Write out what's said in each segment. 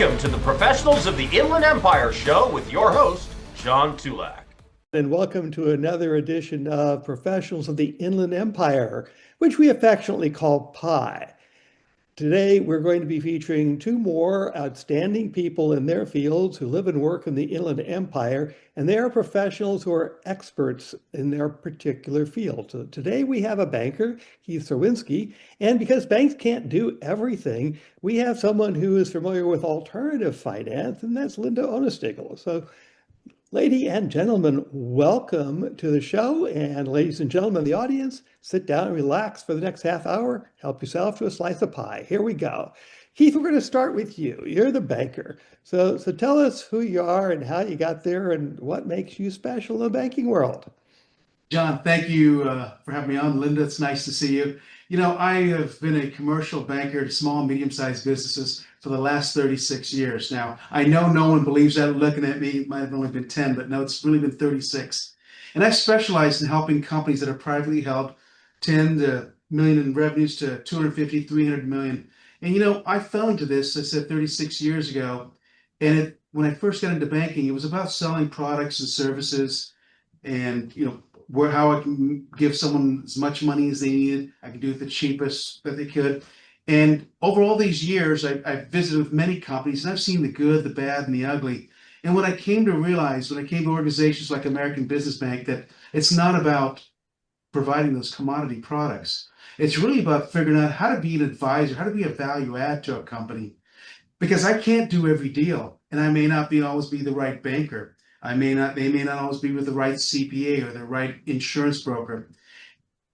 Welcome to the Professionals of the Inland Empire show with your host, John Tulak. And welcome to another edition of Professionals of the Inland Empire, which we affectionately call PI. Today, we're going to be featuring two more outstanding people in their fields who live and work in the Inland Empire, and they are professionals who are experts in their particular field. So today we have a banker, Keith Cerwinski, and because banks can't do everything, we have someone who is familiar with alternative finance, and that's Linda Onestinghel. So ladies and gentlemen, welcome to the show. And ladies and gentlemen of the audience, sit down and relax for the next half hour. Help yourself to a slice of pie. Here we go. Keith, we're going to start with you. You're the banker. So tell us who you are and how you got there and what makes you special in the banking world. John, thank you for having me on. Linda, it's nice to see you. You know, I have been a commercial banker to small and medium-sized businesses for the last 36 years. Now, I know no one believes that looking at me. It might have only been 10, but no, it's really been 36. And I've specialized in helping companies that are privately held, 10 to million in revenues to 250, 300 million. And, you know, I fell into this, I said 36 years ago. And when I first got into banking, it was about selling products and services and, you know, how I can give someone as much money as they needed. I can do it the cheapest that they could. And over all these years, I've visited with many companies, and I've seen the good, the bad, and the ugly. And what I came to realize when I came to organizations like American Business Bank, that it's not about providing those commodity products. It's really about figuring out how to be an advisor, how to be a value add to a company. Because I can't do every deal, and I may not always be the right banker. They may not always be with the right CPA or the right insurance broker.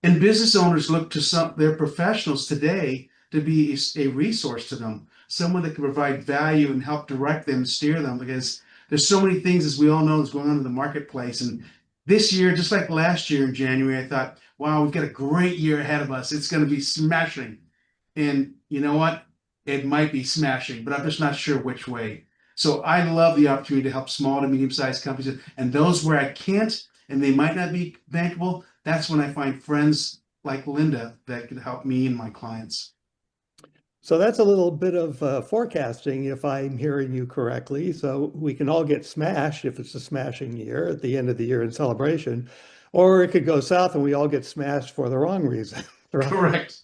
And business owners look to their professionals today to be a resource to them, someone that can provide value and help direct them, steer them, because there's so many things, as we all know, is going on in the marketplace. And this year, just like last year in January, I thought, wow, we've got a great year ahead of us. It's going to be smashing. And you know what? It might be smashing, but I'm just not sure which way. So I love the opportunity to help small to medium-sized companies, and those where I can't, and they might not be bankable, that's when I find friends like Linda that can help me and my clients. So that's a little bit of forecasting, if I'm hearing you correctly. So we can all get smashed if it's a smashing year at the end of the year in celebration, or it could go south and we all get smashed for the wrong reason. Correct.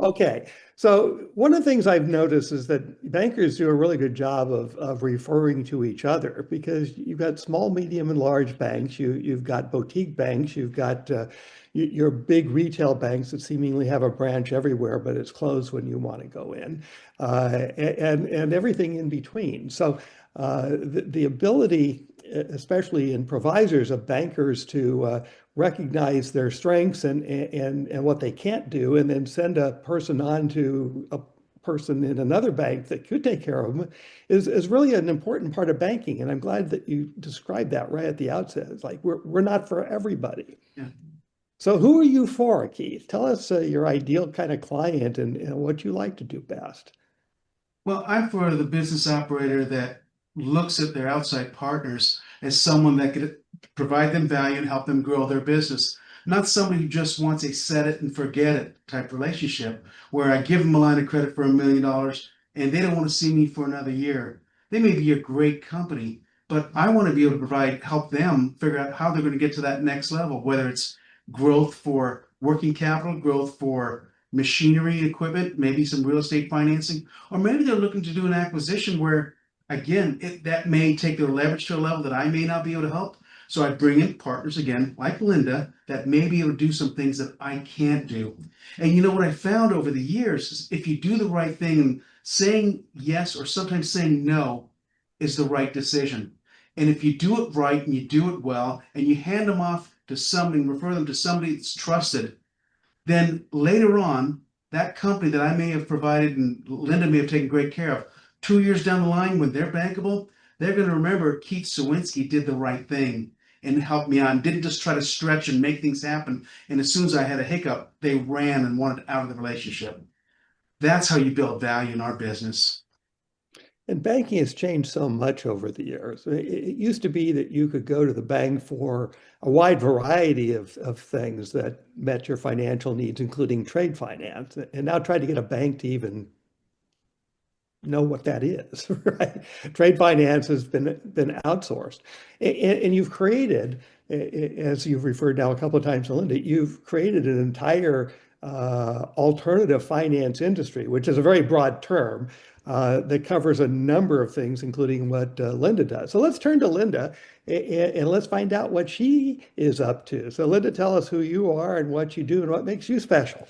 Okay, so one of the things I've noticed is that bankers do a really good job of referring to each other, because you've got small, medium, and large banks. You've got boutique banks. You've got your big retail banks that seemingly have a branch everywhere, but it's closed when you want to go in, and everything in between. So the ability, especially in provisors of bankers, to recognize their strengths and what they can't do, and then send a person on to a person in another bank that could take care of them is really an important part of banking. And I'm glad that you described that right at the outset. It's like we're not for everybody. Yeah. So who are you for, Keith? Tell us your ideal kind of client and what you like to do best. Well, I'm for the business operator that looks at their outside partners as someone that could provide them value and help them grow their business. Not somebody who just wants a set it and forget it type relationship where I give them a line of credit for $1 million and they don't want to see me for another year. They may be a great company, but I want to be able to help them figure out how they're going to get to that next level, whether it's growth for working capital, growth for machinery and equipment, maybe some real estate financing, or maybe they're looking to do an acquisition where, again, that may take their leverage to a level that I may not be able to help. So I bring in partners, again, like Linda, that may be able to do some things that I can't do. And you know what I found over the years is if you do the right thing, and saying yes or sometimes saying no is the right decision. And if you do it right and you do it well and you hand them off to somebody and refer them to somebody that's trusted, then later on, that company that I may have provided and Linda may have taken great care of, 2 years down the line when they're bankable, they're going to remember Keith Cerwinski did the right thing and helped me on, didn't just try to stretch and make things happen. And as soon as I had a hiccup, they ran and wanted out of the relationship. That's how you build value in our business. And banking has changed so much over the years. It used to be that you could go to the bank for a wide variety of things that met your financial needs, including trade finance. And now try to get a bank to even know what that is, right? Trade finance has been outsourced, and you've created, as you've referred now a couple of times to Linda, you've created an entire alternative finance industry, which is a very broad term that covers a number of things, including what Linda does. So let's turn to Linda and let's find out what she is up to. So Linda, tell us who you are and what you do and what makes you special.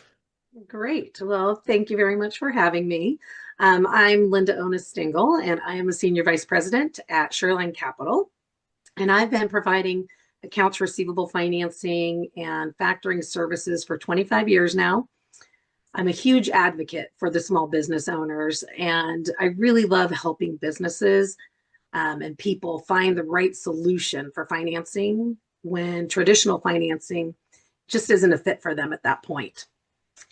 Great. Well, thank you very much for having me. I'm Linda Onestinghel, and I am a Senior Vice President at Shoreline Capital. And I've been providing accounts receivable financing and factoring services for 25 years now. I'm a huge advocate for the small business owners, and I really love helping businesses and people find the right solution for financing when traditional financing just isn't a fit for them at that point.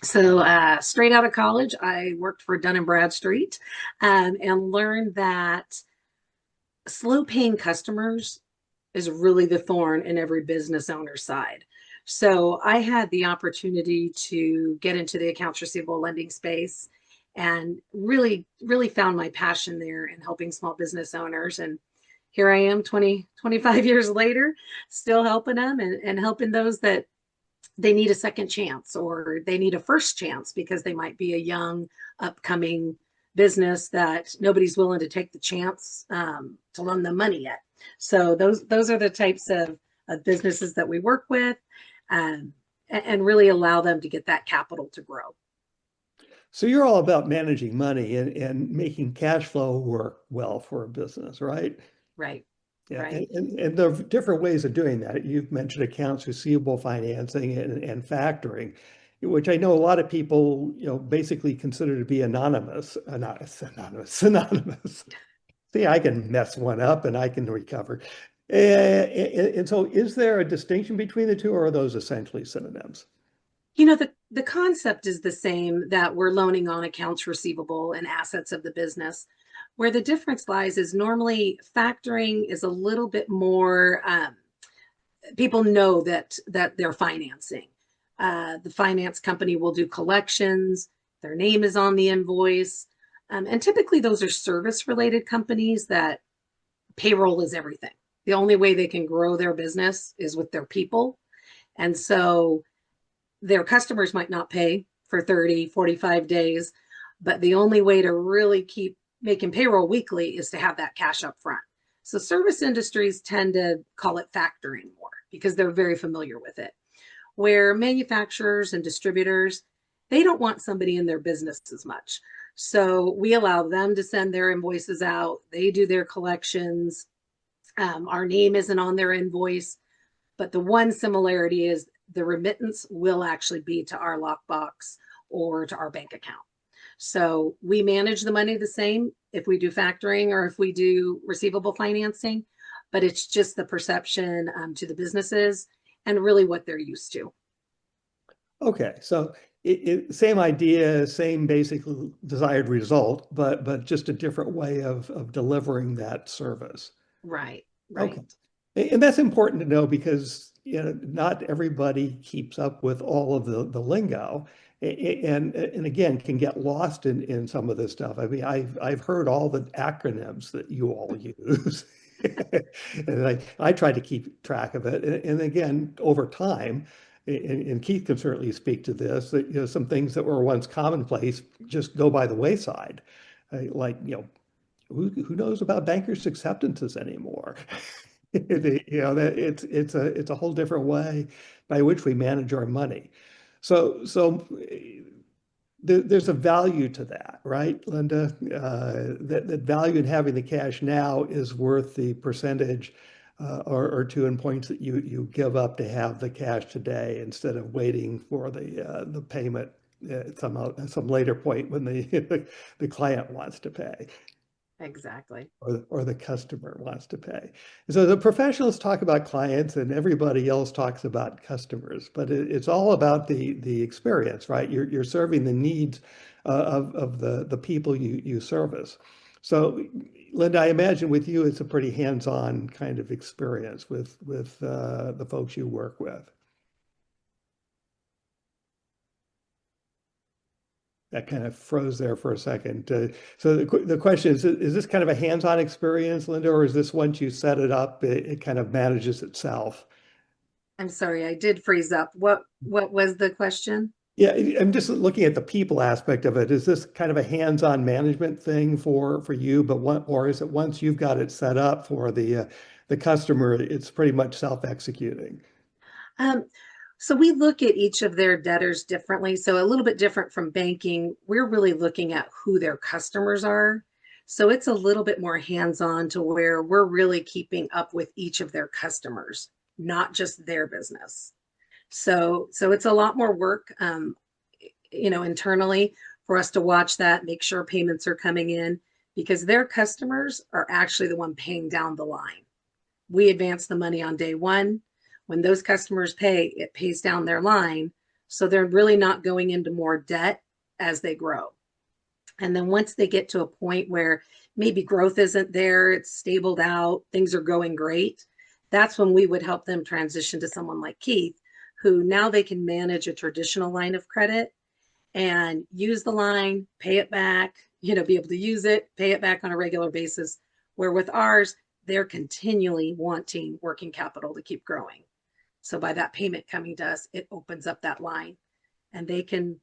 So straight out of college, I worked for Dun& Bradstreet and learned that slow paying customers is really the thorn in every business owner's side. So I had the opportunity to get into the accounts receivable lending space and really, really found my passion there in helping small business owners. And here I am 25 years later, still helping them and helping those that they need a second chance or they need a first chance because they might be a young upcoming business that nobody's willing to take the chance to loan them money yet. So those are the types of businesses that we work with and really allow them to get that capital to grow. So you're all about managing money and making cash flow work well for a business, right? Right. Yeah, Right. and there are different ways of doing that. You've mentioned accounts receivable financing and factoring, which I know a lot of people, basically consider to be synonymous. See, I can mess one up and I can recover. And so is there a distinction between the two, or are those essentially synonyms? The concept is the same, that we're loaning on accounts receivable and assets of the business. Where the difference lies is normally factoring is a little bit more, people know that they're financing. The finance company will do collections, their name is on the invoice. And typically those are service related companies that payroll is everything. The only way they can grow their business is with their people. And so their customers might not pay for 30, 45 days, but the only way to really keep making payroll weekly is to have that cash up front. So service industries tend to call it factoring more because they're very familiar with it. Where manufacturers and distributors, they don't want somebody in their business as much. So we allow them to send their invoices out. They do their collections. Our name isn't on their invoice, but the one similarity is the remittance will actually be to our lockbox or to our bank account. So we manage the money the same if we do factoring or if we do receivable financing, but it's just the perception to the businesses and really what they're used to. Okay, so same idea, same basic desired result, but just a different way of delivering that service. Right, Okay. right. And that's important to know because not everybody keeps up with all of the lingo, and again can get lost in some of this stuff. I mean, I've heard all the acronyms that you all use, and I try to keep track of it. And again, over time, and Keith can certainly speak to this, that some things that were once commonplace just go by the wayside, like who knows about bankers' acceptances anymore? That it's a whole different way by which we manage our money. So there's a value to that, right, Linda? That value in having the cash now is worth the percentage or two in points that you give up to have the cash today instead of waiting for the payment at some later point when the client wants to pay. Exactly. Or the customer wants to pay. So the professionals talk about clients and everybody else talks about customers, but it's all about the experience, right? You're serving the needs of the people you service. So Linda, I imagine with you, it's a pretty hands-on kind of experience with the folks you work with. that kind of froze there for a second. So the question is this kind of a hands-on experience, Linda, or is this once you set it up, it kind of manages itself? I'm sorry, I did freeze up. What was the question? Yeah, I'm just looking at the people aspect of it. Is this kind of a hands-on management thing for you, but or is it once you've got it set up for the customer, it's pretty much self-executing? Um, so we look at each of their debtors differently. So a little bit different from banking, we're really looking at who their customers are. So it's a little bit more hands-on to where we're really keeping up with each of their customers, not just their business. So it's a lot more work, internally for us to watch that, make sure payments are coming in because their customers are actually the one paying down the line. We advance the money on day one. When those customers pay, it pays down their line. So they're really not going into more debt as they grow. And then once they get to a point where maybe growth isn't there, it's stabled out, things are going great, that's when we would help them transition to someone like Keith, who now they can manage a traditional line of credit and use the line, pay it back, be able to use it, pay it back on a regular basis. Where with ours, they're continually wanting working capital to keep growing. So by that payment coming to us, it opens up that line and they can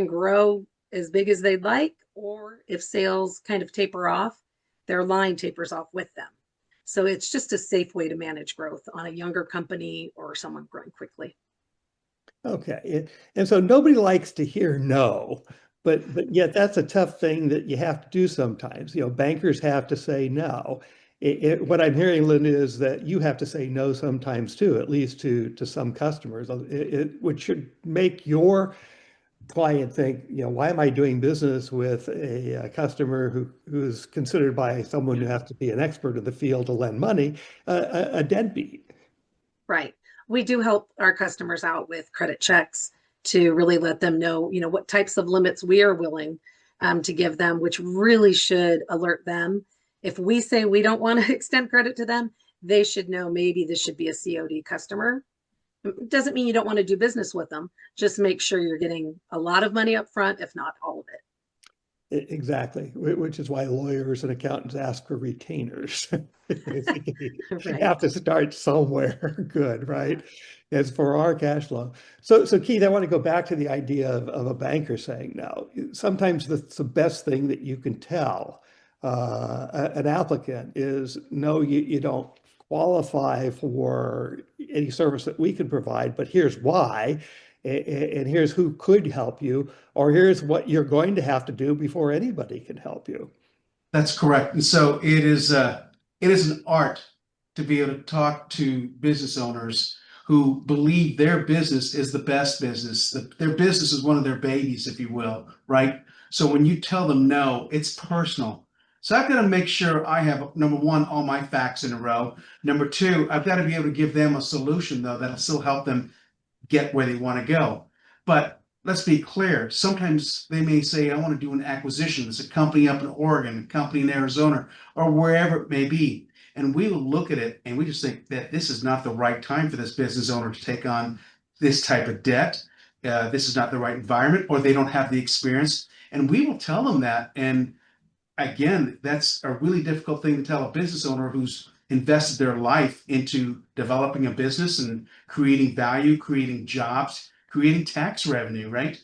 grow as big as they'd like, or if sales kind of taper off, their line tapers off with them. So it's just a safe way to manage growth on a younger company or someone growing quickly. Okay. And so nobody likes to hear no, but yet that's a tough thing that you have to do sometimes. Bankers have to say no. What I'm hearing, Linda, is that you have to say no sometimes too, at least to some customers, which should make your client think, why am I doing business with a customer who's considered by someone who has to be an expert in the field to lend money, a deadbeat? Right. We do help our customers out with credit checks to really let them know, what types of limits we are willing to give them, which really should alert them. If we say we don't want to extend credit to them, they should know maybe this should be a COD customer. It doesn't mean you don't want to do business with them. Just make sure you're getting a lot of money up front, if not all of it. Exactly, which is why lawyers and accountants ask for retainers. You have Right. to start somewhere good, right? As for our cash flow. So Keith, I want to go back to the idea of a banker saying no. Sometimes that's the best thing that you can tell an applicant is no, you don't qualify for any service that we can provide, but here's why, and here's who could help you, or here's what you're going to have to do before anybody can help you. That's correct. And so it is an art to be able to talk to business owners who believe their business is the best business. Their business is one of their babies, if you will, right? So when you tell them no, it's personal. So I've got to make sure I have, number one, all my facts in a row. Number two, I've got to be able to give them a solution, though, that'll still help them get where they want to go. But let's be clear. Sometimes they may say, I want to do an acquisition. It's a company up in Oregon, a company in Arizona, or wherever it may be. And we will look at it and we just think that this is not the right time for this business owner to take on this type of debt. This is not the right environment, or they don't have the experience. And we will tell them that. And again, that's a really difficult thing to tell a business owner who's invested their life into developing a business and creating value, creating jobs, creating tax revenue, right?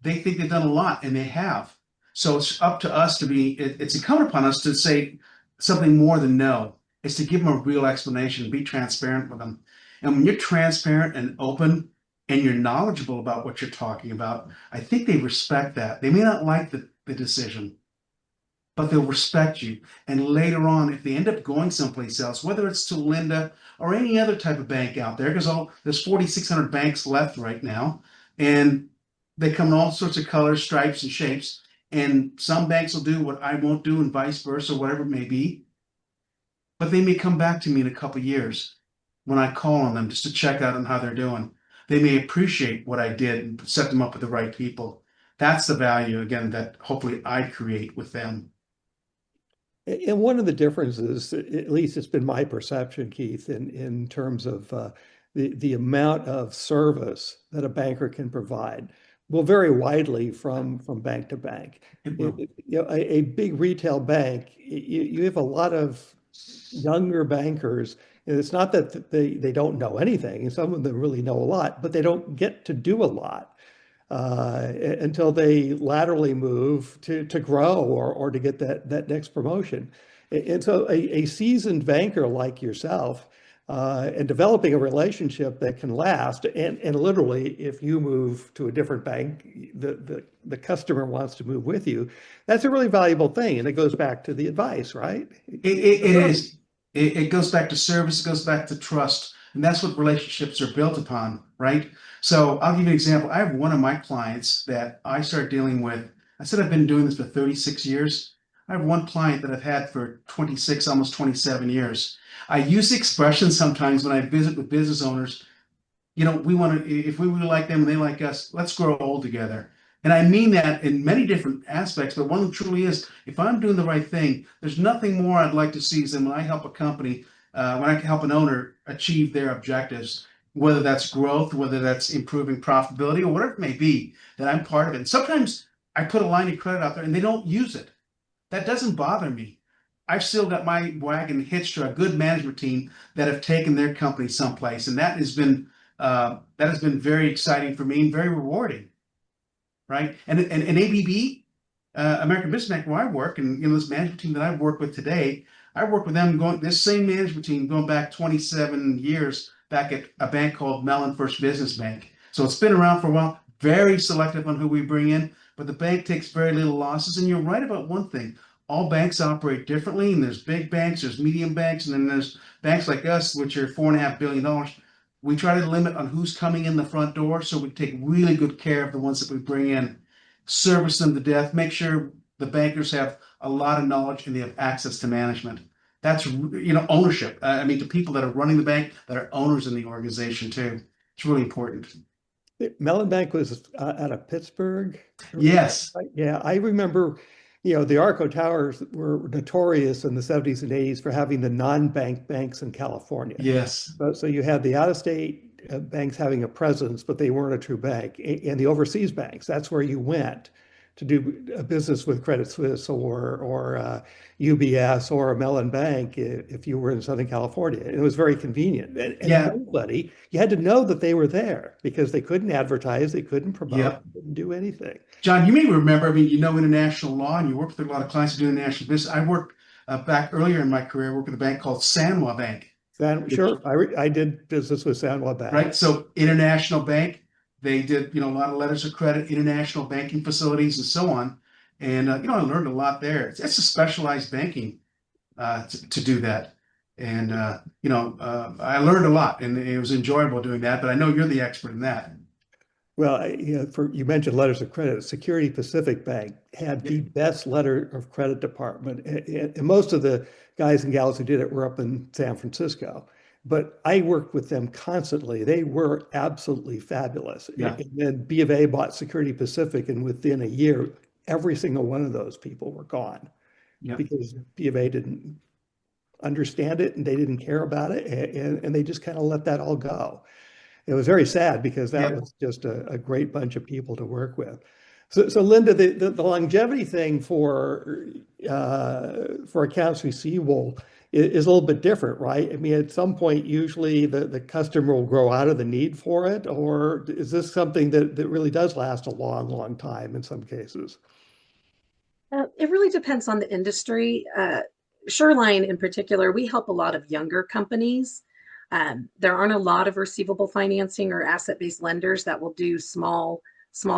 They think they've done a lot, and they have. So it's up to us it's incumbent upon us to say something more than no. It's to give them a real explanation, be transparent with them. And when you're transparent and open and you're knowledgeable about what you're talking about, I think they respect that. They may not like the decision, but they'll respect you. And later on, if they end up going someplace else, whether it's to Linda or any other type of bank out there, because there's 4,600 banks left right now, and they come in all sorts of colors, stripes, and shapes. And some banks will do what I won't do, and vice versa, whatever it may be. But they may come back to me in a couple of years when I call on them just to check out on how they're doing. They may appreciate what I did and set them up with the right people. That's the value, again, that hopefully I create with them. And one of the differences, at least it's been my perception, Keith, in terms of the amount of service that a banker can provide. Well, very widely from bank to bank. It will. A big retail bank, you have a lot of younger bankers. And it's not that they don't know anything, and some of them really know a lot, but they don't get to do a lot until they laterally move to grow or to get that next promotion. And so a seasoned banker like yourself and developing a relationship that can last, and literally, if you move to a different bank, the customer wants to move with you. That's a really valuable thing, and it goes back to the advice, right? It is. It goes back to service. It goes back to trust, and that's what relationships are built upon, right? So I'll give you an example. I have one of my clients that I started dealing with. I said I've been doing this for 36 years. I have one client that I've had for 26, almost 27 years. I use the expression sometimes when I visit with business owners, we want to, if we really like them and they like us, let's grow old together. And I mean that in many different aspects, but one of them truly is, if I'm doing the right thing, there's nothing more I'd like to see than when I help a company, when I help an owner achieve their objectives, whether that's growth, whether that's improving profitability, or whatever it may be, that I'm part of it. And sometimes I put a line of credit out there and they don't use it. That doesn't bother me. I've still got my wagon hitched to a good management team that have taken their company someplace, and that has been very exciting for me and very rewarding, right? And ABB, American Business Bank, where I work, and this management team that I've worked with today, I worked with them this same management team going back 27 years back at a bank called Mellon First Business Bank. So it's been around for a while. Very selective on who we bring in, but the bank takes very little losses. And you're right about one thing. All banks operate differently, and there's big banks, there's medium banks, and then there's banks like us, which are $4.5 billion. We try to limit on who's coming in the front door, so we take really good care of the ones that we bring in, service them to death, make sure the bankers have a lot of knowledge and they have access to management. That's, ownership. I mean, to people that are running the bank, that are owners in the organization too. It's really important. Mellon Bank was out of Pittsburgh. Yes. Yeah, I remember, the Arco Towers were notorious in the 70s and 80s for having the non-bank banks in California. Yes. So you had the out-of-state banks having a presence, but they weren't a true bank. And the overseas banks, that's where you went to do a business with Credit Suisse or UBS or a Mellon Bank if you were in Southern California. And it was very convenient. And Yeah. nobody, you had to know that they were there because they couldn't advertise, they couldn't promote, Yep. they couldn't do anything. John, you may remember, international law, and you work with a lot of clients who do international business. I worked back earlier in my career, I worked with a bank called Sanwa Bank. Sure, I did business with Sanwa Bank. Right. So international bank, they did, a lot of letters of credit, international banking facilities, and so on. And, I learned a lot there. It's a specialized banking to do that. And, I learned a lot, and it was enjoyable doing that. But I know you're the expert in that. Well, you mentioned letters of credit. Security Pacific Bank had the best letter of credit department, and most of the guys and gals who did it were up in San Francisco. But I worked with them constantly. They were absolutely fabulous. Yeah. And then B of A bought Security Pacific, and within a year, every single one of those people were gone Yeah. because B of A didn't understand it and they didn't care about it, and they just kind of let that all go. It was very sad because that was just a great bunch of people to work with. So Linda, the longevity thing for accounts receivable is a little bit different, right? I mean, at some point, usually the customer will grow out of the need for it, or is this something that really does last a long, long time in some cases? It really depends on the industry. Shoreline in particular, we help a lot of younger companies. There aren't a lot of receivable financing or asset-based lenders that will do small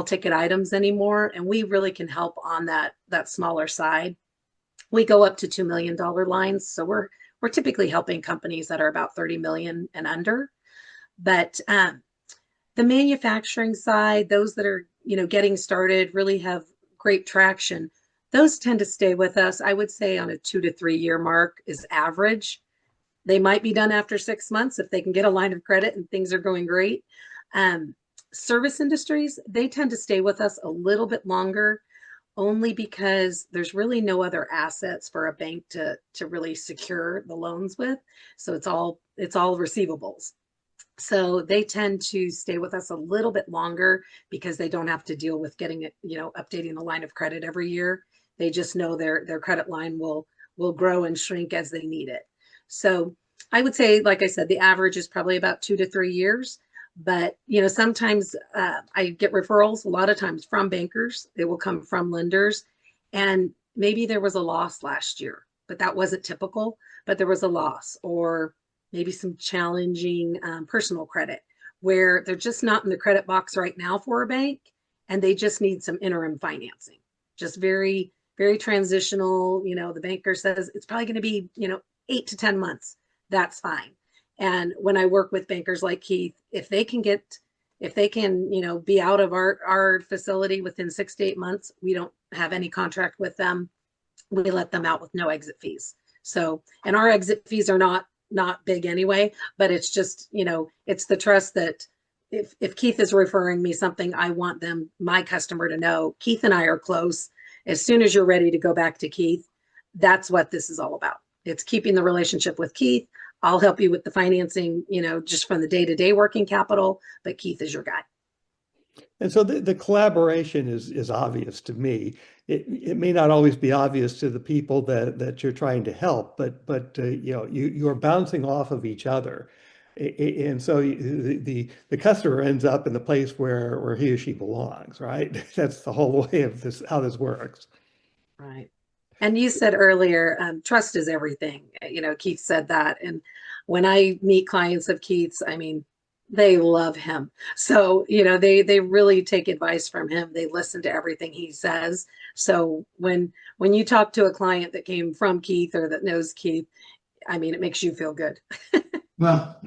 ticket items anymore, and we really can help on that smaller side. We go up to $2 million lines, so we're typically helping companies that are about 30 million and under. But the manufacturing side, those that are getting started, really have great traction. Those tend to stay with us. I would say on a 2 to 3 year mark is average. They might be done after 6 months if they can get a line of credit and things are going great. Service industries, they tend to stay with us a little bit longer, only because there's really no other assets for a bank to really secure the loans with. So it's all receivables. So they tend to stay with us a little bit longer because they don't have to deal with getting it, updating the line of credit every year. They just know their credit line will grow and shrink as they need it. So I would say, like I said, the average is probably about 2 to 3 years. But sometimes I get referrals a lot of times from bankers. They will come from lenders, and maybe there was a loss last year, but that wasn't typical. But there was a loss, or maybe some challenging personal credit where they're just not in the credit box right now for a bank, and they just need some interim financing. Just very, very transitional. The banker says it's probably going to be 8 to 10 months. That's fine. And when I work with bankers like Keith, if they can be out of our facility within 6 to 8 months, we don't have any contract with them. We let them out with no exit fees. So, and our exit fees are not big anyway, but it's just, it's the trust that if Keith is referring me something, I want my customer to know Keith and I are close. As soon as you're ready to go back to Keith, that's what this is all about. It's keeping the relationship with Keith. I'll help you with the financing, just from the day-to-day working capital, but Keith is your guy. And so the collaboration is obvious to me. It may not always be obvious to the people that you're trying to help, but you're bouncing off of each other. And so the customer ends up in the place where he or she belongs, right? That's the whole way of this, how this works. Right. And you said earlier, trust is everything. Keith said that. And when I meet clients of Keith's, I mean, they love him. So, they really take advice from him. They listen to everything he says. So when you talk to a client that came from Keith or that knows Keith, I mean, it makes you feel good. Well,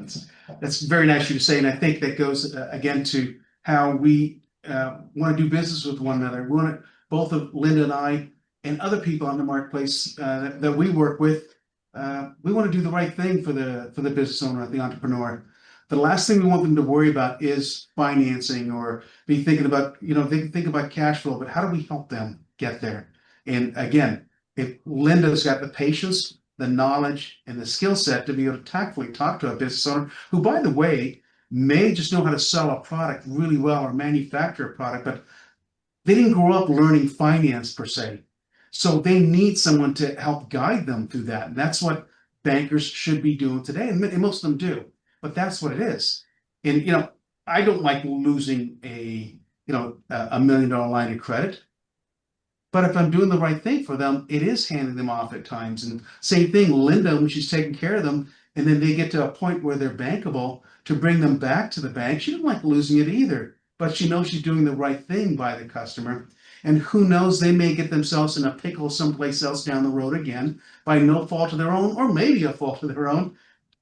that's very nice of you to say, and I think that goes again to how we want to do business with one another. We want to, both of Linda and I and other people on the marketplace that we work with, we want to do the right thing for the business owner, the entrepreneur. The last thing we want them to worry about is financing or be thinking about, think about cash flow, but how do we help them get there? And again, if Linda's got the patience, the knowledge, and the skill set to be able to tactfully talk to a business owner who, by the way, may just know how to sell a product really well or manufacture a product, but they didn't grow up learning finance per se. So they need someone to help guide them through that. And that's what bankers should be doing today. And most of them do, but that's what it is. And, I don't like losing a $1 million line of credit. But if I'm doing the right thing for them, it is handing them off at times. And same thing, Linda, when she's taking care of them, and then they get to a point where they're bankable, to bring them back to the bank, she doesn't like losing it either. But she knows she's doing the right thing by the customer. And who knows, they may get themselves in a pickle someplace else down the road again by no fault of their own, or maybe a fault of their own.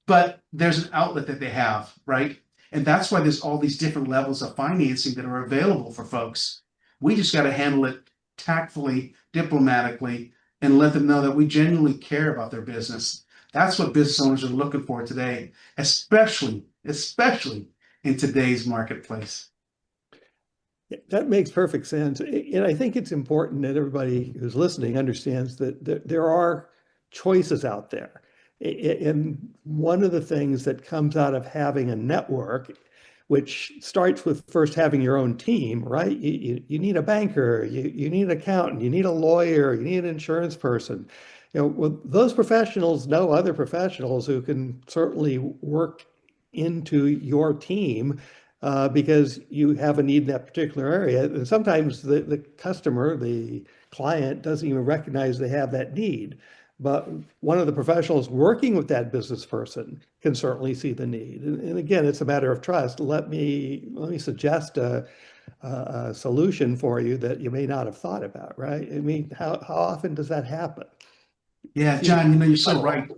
But there's an outlet that they have, right? And that's why there's all these different levels of financing that are available for folks. We just got to handle it tactfully, diplomatically, and let them know that we genuinely care about their business. That's what business owners are looking for today, especially in today's marketplace. That makes perfect sense. And I think it's important that everybody who's listening understands that there are choices out there. And one of the things that comes out of having a network, which starts with first having your own team, right? You need a banker, you need an accountant, you need a lawyer, you need an insurance person. Well, those professionals know other professionals who can certainly work into your team because you have a need in that particular area. And sometimes the customer, the client, doesn't even recognize they have that need. But one of the professionals working with that business person can certainly see the need. And again, it's a matter of trust. Let me suggest a solution for you that you may not have thought about, right? I mean, how often does that happen? Yeah, John, you're so right.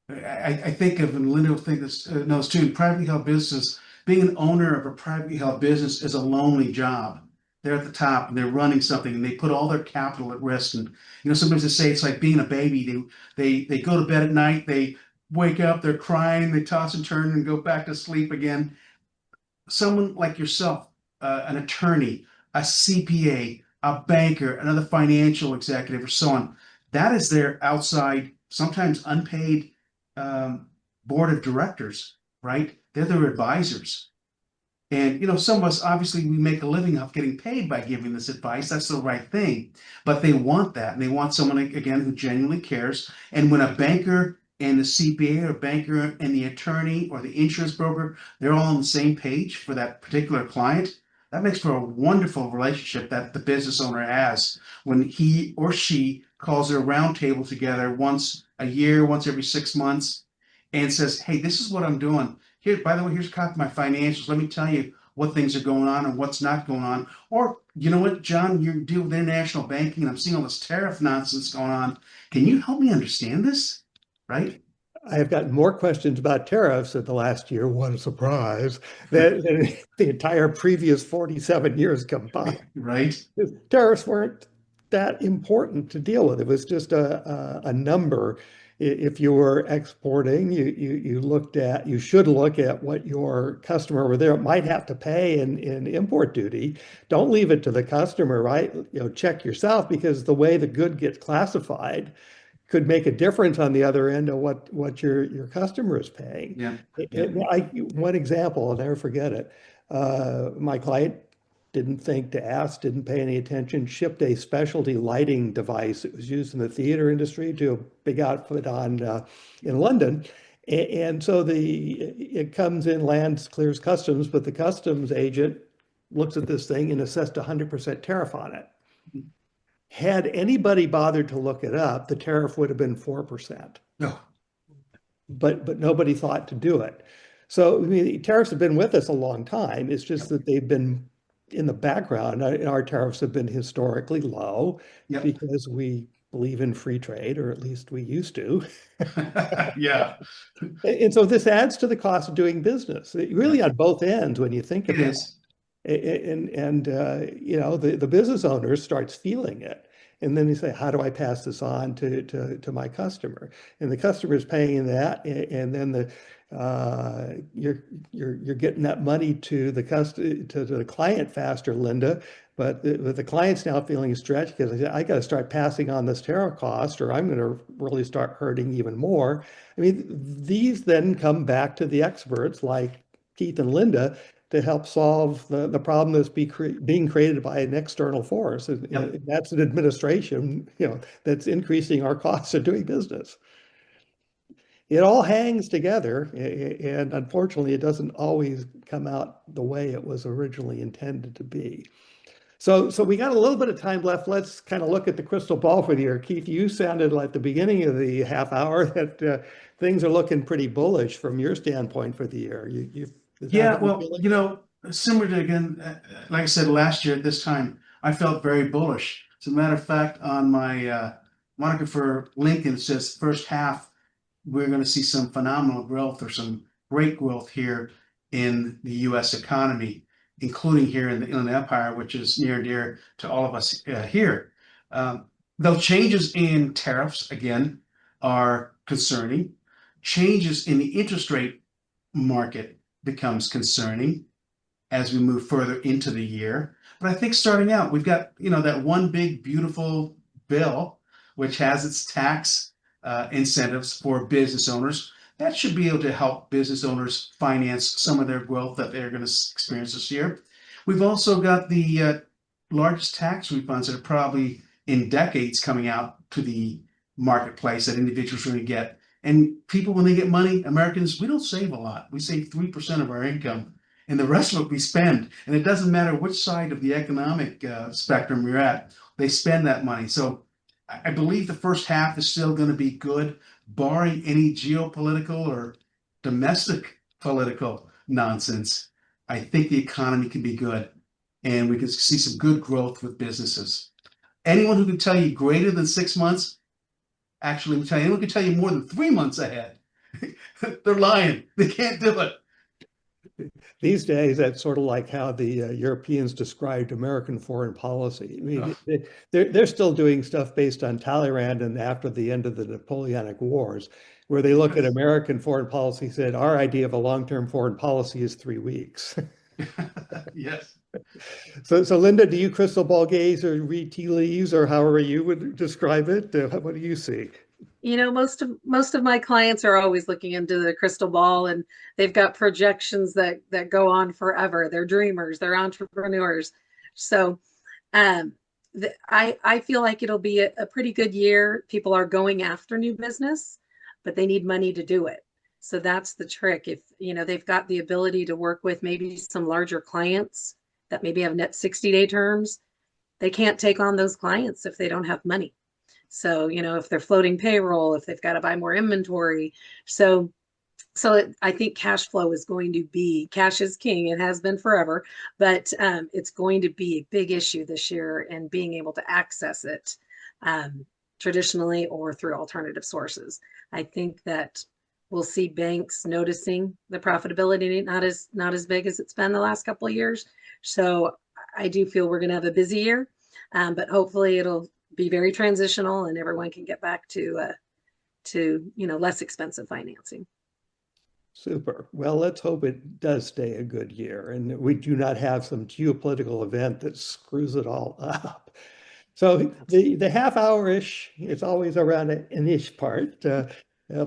I think of, and Linda will think this knows too, privately held business, being an owner of a privately held business is a lonely job. They're at the top and they're running something and they put all their capital at risk. And sometimes they say it's like being a baby. They go to bed at night, they wake up, they're crying, they toss and turn and go back to sleep again. Someone like yourself, an attorney, a CPA, a banker, another financial executive, or so on, that is their outside, sometimes unpaid board of directors, right? They're their advisors. And, some of us, obviously, we make a living off getting paid by giving this advice. That's the right thing. But they want that. And they want someone, again, who genuinely cares. And when a banker and the CPA or banker and the attorney or the insurance broker, they're all on the same page for that particular client, that makes for a wonderful relationship that the business owner has when he or she calls their round table together once a year, once every 6 months, and says, hey, this is what I'm doing. Here, by the way, here's a copy of my financials. Let me tell you what things are going on and what's not going on. Or, you know what, John, you deal with international banking and I'm seeing all this tariff nonsense going on. Can you help me understand this? Right? I have gotten more questions about tariffs in the last year, what a surprise, than the entire previous 47 years combined. Right. Tariffs weren't that important to deal with. It was just a number. If you were exporting, you should look at what your customer over there might have to pay in import duty. Don't leave it to the customer, right? Check yourself, because the way the good gets classified could make a difference on the other end of what your customer is paying. Yeah. One example, I'll never forget it. My client didn't think to ask, didn't pay any attention, shipped a specialty lighting device. It was used in the theater industry to a big outfit in London. And so it comes in, lands, clears customs, but the customs agent looks at this thing and assessed 100% tariff on it. Had anybody bothered to look it up, the tariff would have been 4%. No. But nobody thought to do it. So I mean, tariffs have been with us a long time. It's just that they've been in the background. Our tariffs have been historically low because we believe in free trade, or at least we used to. Yeah. And so this adds to the cost of doing business, really on both ends when you think about it. It is. The business owner starts feeling it. And then you say, how do I pass this on to my customer? And the customer is paying that, and then you're getting that money to the client faster, Linda. But the client's now feeling stretched because I got to start passing on this tariff cost, or I'm going to really start hurting even more. I mean, these then come back to the experts like Keith and Linda to help solve the problem that's being created by an external force. And that's an administration, that's increasing our costs of doing business. It all hangs together, and unfortunately, it doesn't always come out the way it was originally intended to be. So we got a little bit of time left. Let's kind of look at the crystal ball for the year. Keith, you sounded like the beginning of the half hour that things are looking pretty bullish from your standpoint for the year. Similar to, again, like I said, last year at this time, I felt very bullish. As a matter of fact, on my moniker for Lincoln, it says first half, we're going to see some phenomenal growth, or some great growth here in the U.S. economy, including here in the Inland Empire, which is near and dear to all of us here. Though changes in tariffs, again, are concerning. Changes in the interest rate market becomes concerning as we move further into the year. But I think starting out, we've got, that one big, beautiful bill, which has its tax incentives for business owners. That should be able to help business owners finance some of their growth that they're going to experience this year. We've also got the largest tax refunds that are probably in decades coming out to the marketplace that individuals are going to get. And people, when they get money, Americans, we don't save a lot. We save 3% of our income, and the rest of it we spend. And it doesn't matter which side of the economic spectrum you're at, they spend that money. So I believe the first half is still going to be good, barring any geopolitical or domestic political nonsense. I think the economy can be good, and we can see some good growth with businesses. Anyone who can tell you greater than 6 months, actually, anyone can tell you more than 3 months ahead, they're lying. They can't do it. These days, that's sort of like how the Europeans described American foreign policy. I mean, they're still doing stuff based on Talleyrand and after the end of the Napoleonic Wars, where they look at American foreign policy and said, our idea of a long-term foreign policy is 3 weeks. Yes. So Linda, do you crystal ball gaze or read tea leaves, or however you would describe it? What do you see? Most of my clients are always looking into the crystal ball, and they've got projections that go on forever. They're dreamers, they're entrepreneurs. So I feel like it'll be a pretty good year. People are going after new business, but they need money to do it. So that's the trick. If they've got the ability to work with maybe some larger clients that maybe have net 60-day terms, they can't take on those clients if they don't have money. So, if they're floating payroll, if they've got to buy more inventory. So I think cash flow is going to be, cash is king. It has been forever, but it's going to be a big issue this year, and being able to access it traditionally or through alternative sources. I think that we'll see banks noticing the profitability not as big as it's been the last couple of years. So I do feel we're going to have a busy year, but hopefully it'll be very transitional and everyone can get back to less expensive financing. Super. Well, let's hope it does stay a good year and we do not have some geopolitical event that screws it all up. So the half hour-ish, it's always around an ish part,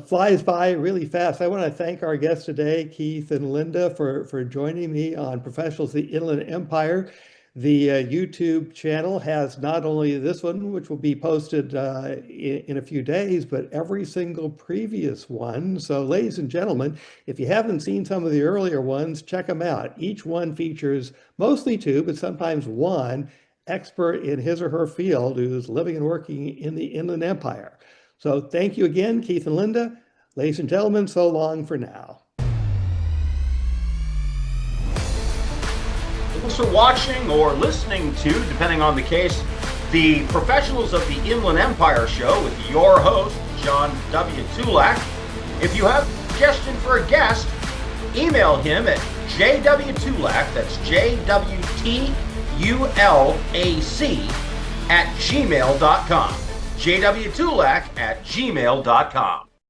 flies by really fast. I want to thank our guests today, Keith and Linda, for joining me on Professionals of the Inland Empire. The YouTube channel has not only this one, which will be posted in a few days, but every single previous one. So ladies and gentlemen, if you haven't seen some of the earlier ones, check them out. Each one features mostly two, but sometimes one expert in his or her field who's living and working in the Inland Empire. So thank you again, Keith and Linda. Ladies and gentlemen, so long for now. Thanks for watching or listening to, depending on the case, the Professionals of the Inland Empire show with your host, John W. Tulak. If you have a suggestion for a guest, email him at jwtulac, that's JWTULAC, @gmail.com. jwtulac @gmail.com.